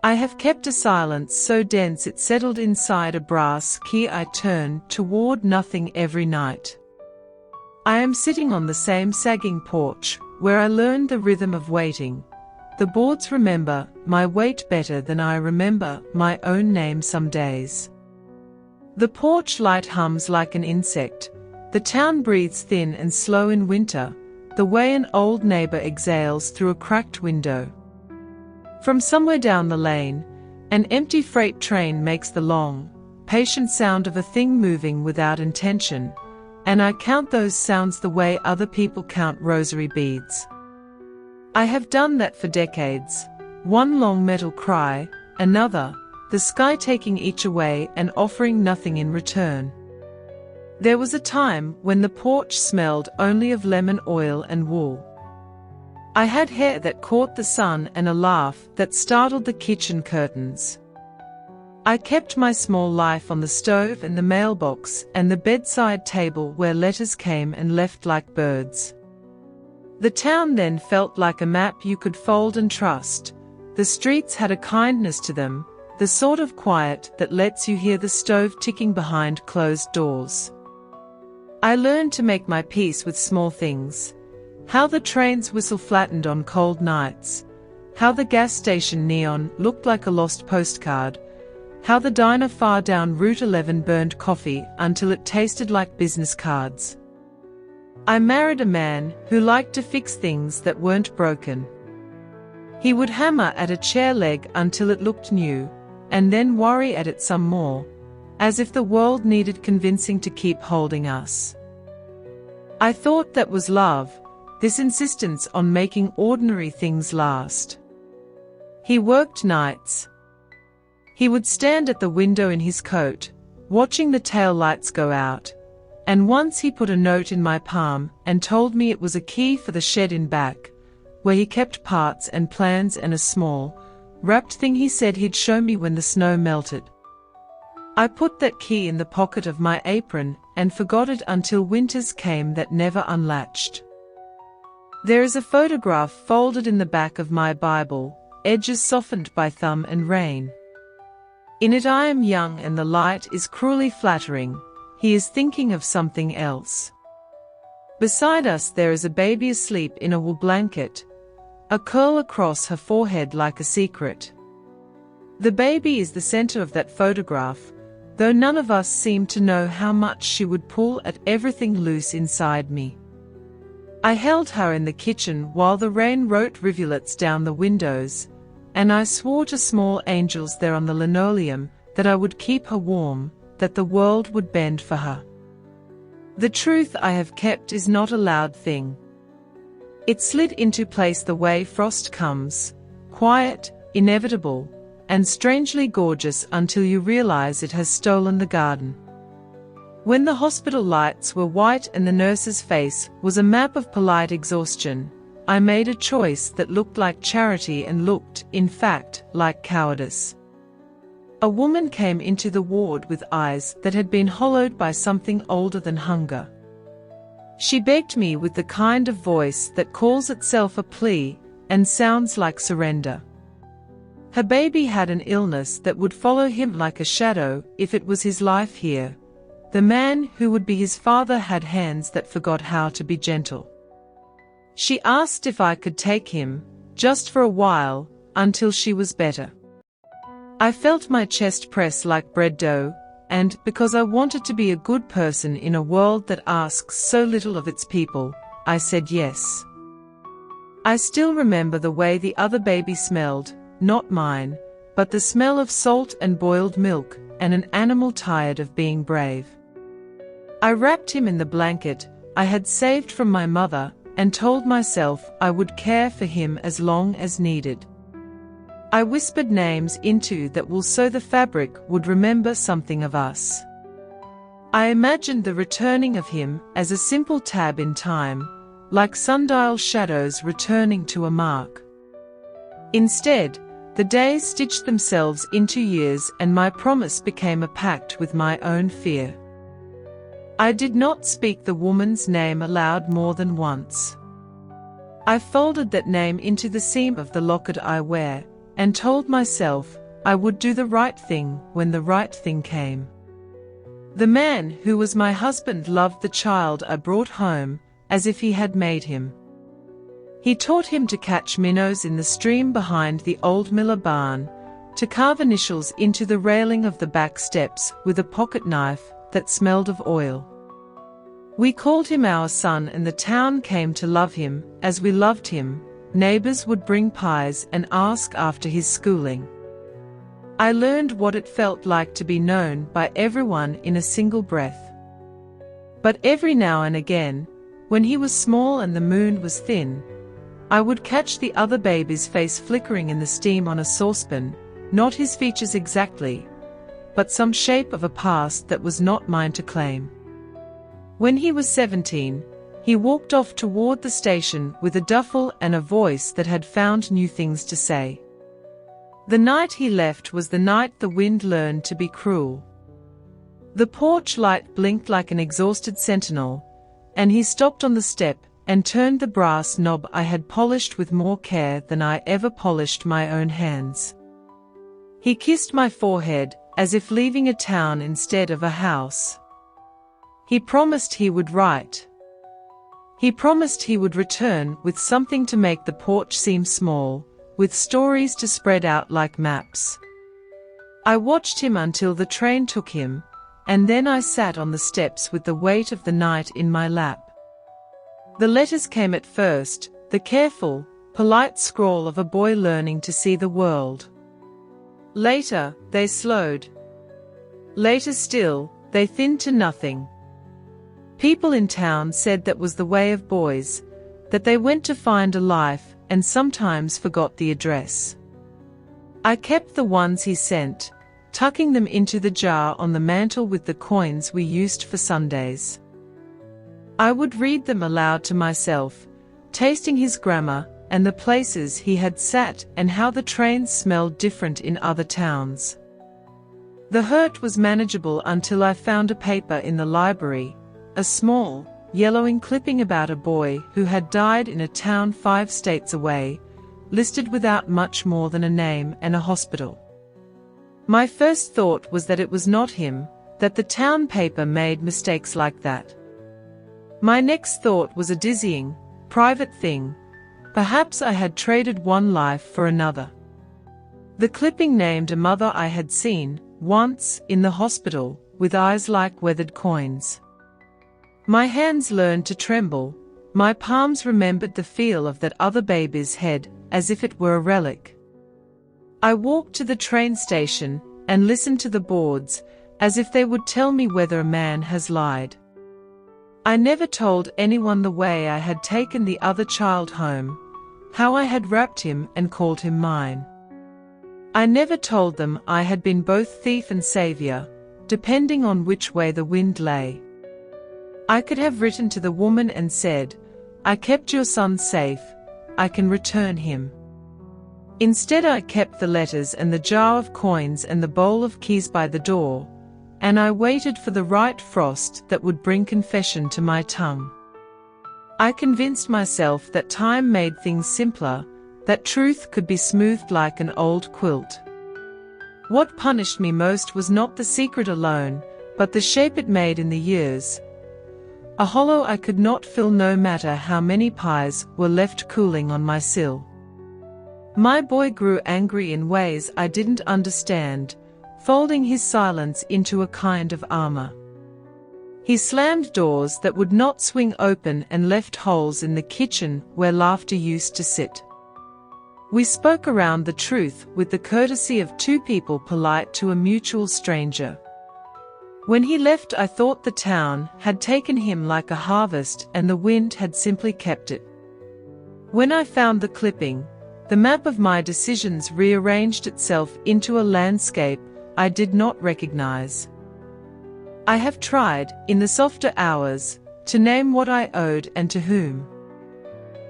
I have kept a silence so dense it settled inside a brass key. I turn toward nothing every night. I am sitting on the same sagging porch, where I learned the rhythm of waiting. The boards remember my weight better than I remember my own name some days. The porch light hums like an insect. The town breathes thin and slow in winter, the way an old neighbor exhales through a cracked window. From somewhere down the lane, an empty freight train makes the long, patient sound of a thing moving without intention, and I count those sounds the way other people count rosary beads. I have done that for decades. One long metal cry, another, the sky taking each away and offering nothing in return. There was a time when the porch smelled only of lemon oil and wool. I had hair that caught the sun and a laugh that startled the kitchen curtains. I kept my small life on the stove and the mailbox and the bedside table where letters came and left like birds. The town then felt like a map you could fold and trust. The streets had a kindness to them, the sort of quiet that lets you hear the stove ticking behind closed doors. I learned to make my peace with small things. How the train's whistle flattened on cold nights. How the gas station neon looked like a lost postcard. How the diner far down Route 11 burned coffee until it tasted like business cards. I married a man who liked to fix things that weren't broken. He would hammer at a chair leg until it looked new, and then worry at it some more, as if the world needed convincing to keep holding us. I thought that was love. This insistence on making ordinary things last. He worked nights. He would stand at the window in his coat, watching the tail lights go out, and once he put a note in my palm and told me it was a key for the shed in back, where he kept parts and plans and a small, wrapped thing he said he'd show me when the snow melted. I put that key in the pocket of my apron and forgot it until winters came that never unlatched. There is a photograph folded in the back of my Bible, edges softened by thumb and rain. In it I am young and the light is cruelly flattering. He is thinking of something else. Beside us there is a baby asleep in a wool blanket, a curl across her forehead like a secret. The baby is the center of that photograph, though none of us seem to know how much she would pull at everything loose inside me. I held her in the kitchen while the rain wrote rivulets down the windows, and I swore to small angels there on the linoleum that I would keep her warm, that the world would bend for her. The truth I have kept is not a loud thing. It slid into place the way frost comes, quiet, inevitable, and strangely gorgeous until you realize it has stolen the garden. When the hospital lights were white and the nurse's face was a map of polite exhaustion, I made a choice that looked like charity and looked, in fact, like cowardice. A woman came into the ward with eyes that had been hollowed by something older than hunger. She begged me with the kind of voice that calls itself a plea and sounds like surrender. Her baby had an illness that would follow him like a shadow if it was his life here. The man who would be his father had hands that forgot how to be gentle. She asked if I could take him, just for a while, until she was better. I felt my chest press like bread dough, and, because I wanted to be a good person in a world that asks so little of its people, I said yes. I still remember the way the other baby smelled, not mine, but the smell of salt and boiled milk, and an animal tired of being brave. I wrapped him in the blanket I had saved from my mother, and told myself I would care for him as long as needed. I whispered names into that wool so the fabric would remember something of us. I imagined the returning of him as a simple tab in time, like sundial shadows returning to a mark. Instead, the days stitched themselves into years and my promise became a pact with my own fear. I did not speak the woman's name aloud more than once. I folded that name into the seam of the locket I wear, and told myself I would do the right thing when the right thing came. The man who was my husband loved the child I brought home as if he had made him. He taught him to catch minnows in the stream behind the old Miller barn, to carve initials into the railing of the back steps with a pocket knife that smelled of oil. We called him our son, and the town came to love him as we loved him. Neighbors would bring pies and ask after his schooling. I learned what it felt like to be known by everyone in a single breath. But every now and again, when he was small and the moon was thin, I would catch the other baby's face flickering in the steam on a saucepan, not his features exactly, but some shape of a past that was not mine to claim. When he was 17, he walked off toward the station with a duffel and a voice that had found new things to say. The night he left was the night the wind learned to be cruel. The porch light blinked like an exhausted sentinel, and he stopped on the step and turned the brass knob I had polished with more care than I ever polished my own hands. He kissed my forehead as if leaving a town instead of a house. He promised he would write. He promised he would return with something to make the porch seem small, with stories to spread out like maps. I watched him until the train took him, and then I sat on the steps with the weight of the night in my lap. The letters came at first, the careful, polite scrawl of a boy learning to see the world. Later, they slowed. Later still, they thinned to nothing. People in town said that was the way of boys, that they went to find a life and sometimes forgot the address. I kept the ones he sent, tucking them into the jar on the mantel with the coins we used for Sundays. I would read them aloud to myself, tasting his grammar and the places he had sat and how the trains smelled different in other towns. The hurt was manageable until I found a paper in the library, a small, yellowing clipping about a boy who had died in a town 5 states away, listed without much more than a name and a hospital. My first thought was that it was not him, that the town paper made mistakes like that. My next thought was a dizzying, private thing. Perhaps I had traded one life for another. The clipping named a mother I had seen, once, in the hospital, with eyes like weathered coins. My hands learned to tremble, my palms remembered the feel of that other baby's head, as if it were a relic. I walked to the train station and listened to the boards, as if they would tell me whether a man has lied. I never told anyone the way I had taken the other child home, how I had wrapped him and called him mine. I never told them I had been both thief and savior, depending on which way the wind lay. I could have written to the woman and said, "I kept your son safe, I can return him." Instead I kept the letters and the jar of coins and the bowl of keys by the door, and I waited for the right frost that would bring confession to my tongue. I convinced myself that time made things simpler, that truth could be smoothed like an old quilt. What punished me most was not the secret alone, but the shape it made in the years. A hollow I could not fill no matter how many pies were left cooling on my sill. My boy grew angry in ways I didn't understand, folding his silence into a kind of armor. He slammed doors that would not swing open and left holes in the kitchen where laughter used to sit. We spoke around the truth with the courtesy of two people polite to a mutual stranger. When he left, I thought the town had taken him like a harvest and the wind had simply kept it. When I found the clipping, the map of my decisions rearranged itself into a landscape I did not recognize. I have tried, in the softer hours, to name what I owed and to whom.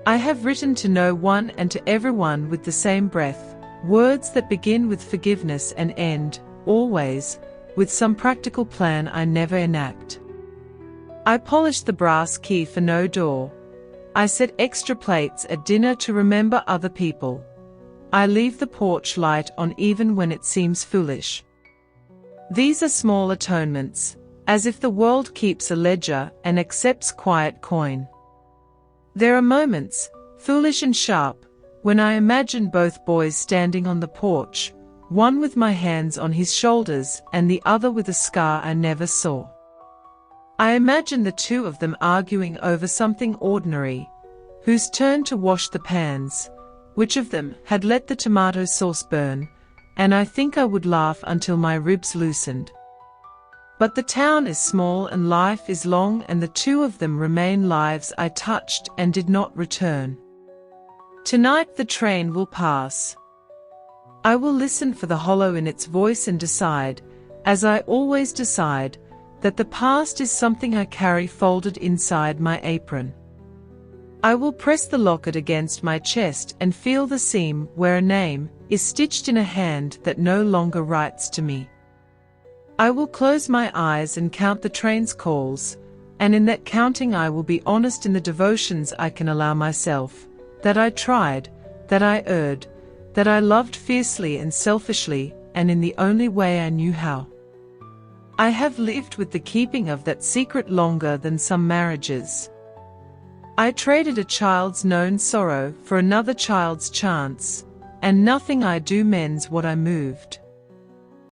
I have written to no one and to everyone with the same breath, words that begin with forgiveness and end, always, with some practical plan I never enact. I polished the brass key for no door. I set extra plates at dinner to remember other people. I leave the porch light on even when it seems foolish. These are small atonements, as if the world keeps a ledger and accepts quiet coin. There are moments, foolish and sharp, when I imagine both boys standing on the porch, one with my hands on his shoulders and the other with a scar I never saw. I imagine the two of them arguing over something ordinary, whose turn to wash the pans, which of them had let the tomato sauce burn, and I think I would laugh until my ribs loosened. But the town is small and life is long, and the two of them remain lives I touched and did not return. Tonight the train will pass. I will listen for the hollow in its voice and decide, as I always decide, that the past is something I carry folded inside my apron. I will press the locket against my chest and feel the seam where a name is stitched in a hand that no longer writes to me. I will close my eyes and count the train's calls, and in that counting I will be honest in the devotions I can allow myself, that I tried, that I erred, that I loved fiercely and selfishly, and in the only way I knew how. I have lived with the keeping of that secret longer than some marriages. I traded a child's known sorrow for another child's chance, and nothing I do mends what I moved.